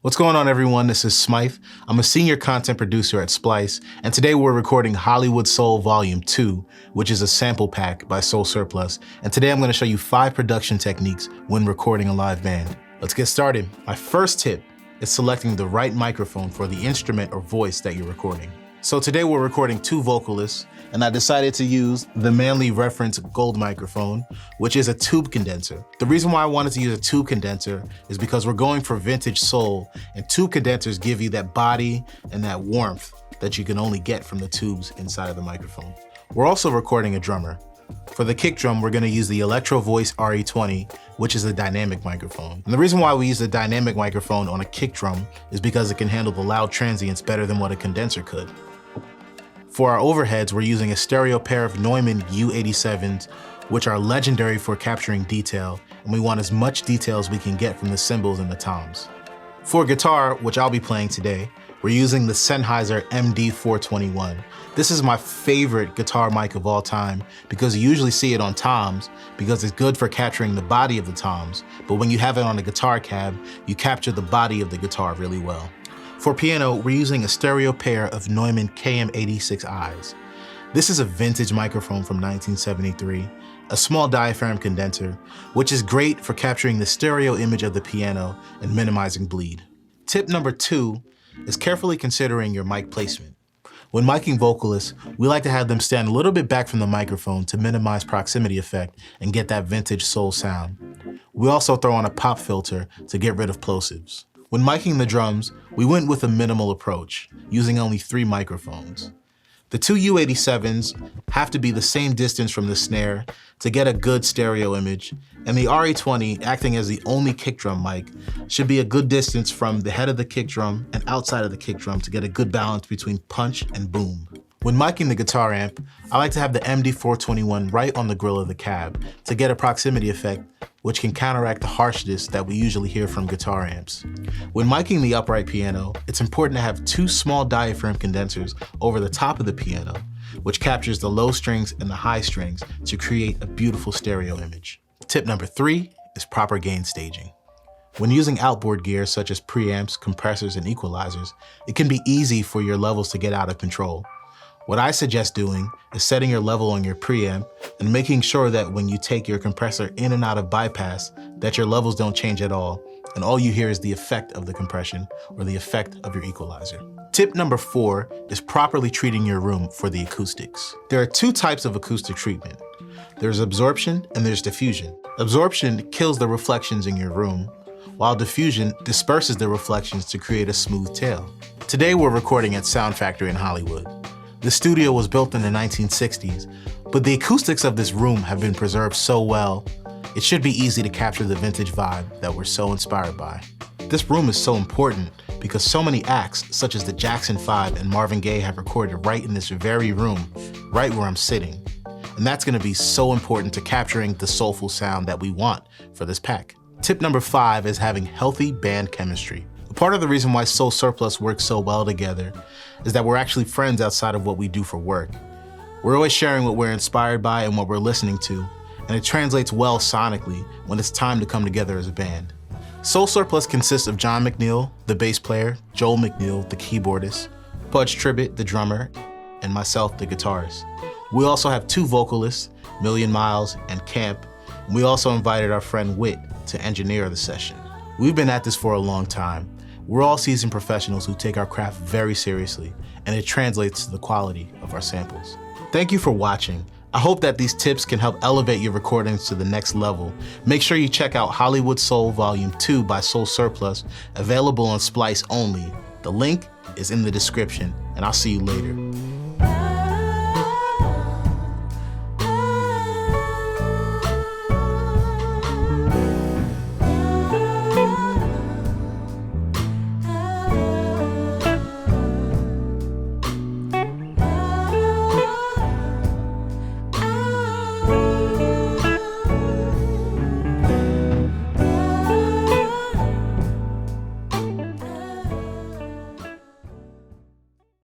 What's going on, everyone? This is Smythe. I'm a senior content producer at Splice, and today we're recording Hollywood Soul Volume 2, which is a sample pack by Soul Surplus. And today I'm going to show you 5 production techniques when recording a live band. Let's get started. My first tip is selecting the right microphone for the instrument or voice that you're recording. So today we're recording 2 vocalists, and I decided to use the Manley Reference Gold microphone, which is a tube condenser. The reason why I wanted to use a tube condenser is because we're going for vintage soul, and tube condensers give you that body and that warmth that you can only get from the tubes inside of the microphone. We're also recording a drummer. For the kick drum, we're gonna use the Electro Voice RE20, which is a dynamic microphone. And the reason why we use the dynamic microphone on a kick drum is because it can handle the loud transients better than what a condenser could. For our overheads, we're using a stereo pair of Neumann U87s, which are legendary for capturing detail, and we want as much detail as we can get from the cymbals and the toms. For guitar, which I'll be playing today, we're using the Sennheiser MD421. This is my favorite guitar mic of all time because you usually see it on toms because it's good for capturing the body of the toms, but when you have it on a guitar cab, you capture the body of the guitar really well. For piano, we're using a stereo pair of Neumann KM86Is. This is a vintage microphone from 1973, a small diaphragm condenser, which is great for capturing the stereo image of the piano and minimizing bleed. Tip number 2 is carefully considering your mic placement. When miking vocalists, we like to have them stand a little bit back from the microphone to minimize proximity effect and get that vintage soul sound. We also throw on a pop filter to get rid of plosives. When miking the drums, we went with a minimal approach, using only 3 microphones. The 2 U87s have to be the same distance from the snare to get a good stereo image, and the RE20, acting as the only kick drum mic, should be a good distance from the head of the kick drum and outside of the kick drum to get a good balance between punch and boom. When miking the guitar amp, I like to have the MD421 right on the grill of the cab to get a proximity effect which can counteract the harshness that we usually hear from guitar amps. When miking the upright piano, it's important to have 2 small diaphragm condensers over the top of the piano, which captures the low strings and the high strings to create a beautiful stereo image. Tip number 3 is proper gain staging. When using outboard gear such as preamps, compressors, and equalizers, it can be easy for your levels to get out of control. What I suggest doing is setting your level on your preamp and making sure that when you take your compressor in and out of bypass, that your levels don't change at all, and all you hear is the effect of the compression or the effect of your equalizer. Tip number 4 is properly treating your room for the acoustics. There are 2 types of acoustic treatment. There's absorption and there's diffusion. Absorption kills the reflections in your room, while diffusion disperses the reflections to create a smooth tail. Today we're recording at Sound Factory in Hollywood. The studio was built in the 1960s, but the acoustics of this room have been preserved so well, it should be easy to capture the vintage vibe that we're so inspired by. This room is so important because so many acts, such as the Jackson 5 and Marvin Gaye, have recorded right in this very room, right where I'm sitting. And that's gonna be so important to capturing the soulful sound that we want for this pack. Tip number 5 is having healthy band chemistry. Part of the reason why Soul Surplus works so well together is that we're actually friends outside of what we do for work. We're always sharing what we're inspired by and what we're listening to, and it translates well sonically when it's time to come together as a band. Soul Surplus consists of John McNeil, the bass player, Joel McNeil, the keyboardist, Pudge Tribbett, the drummer, and myself, the guitarist. We also have 2 vocalists, Million Miles and Camp, and we also invited our friend Whit to engineer the session. We've been at this for a long time. We're all seasoned professionals who take our craft very seriously, and it translates to the quality of our samples. Thank you for watching. I hope that these tips can help elevate your recordings to the next level. Make sure you check out Hollywood Soul Volume 2 by Soul Surplus, available on Splice only. The link is in the description, and I'll see you later.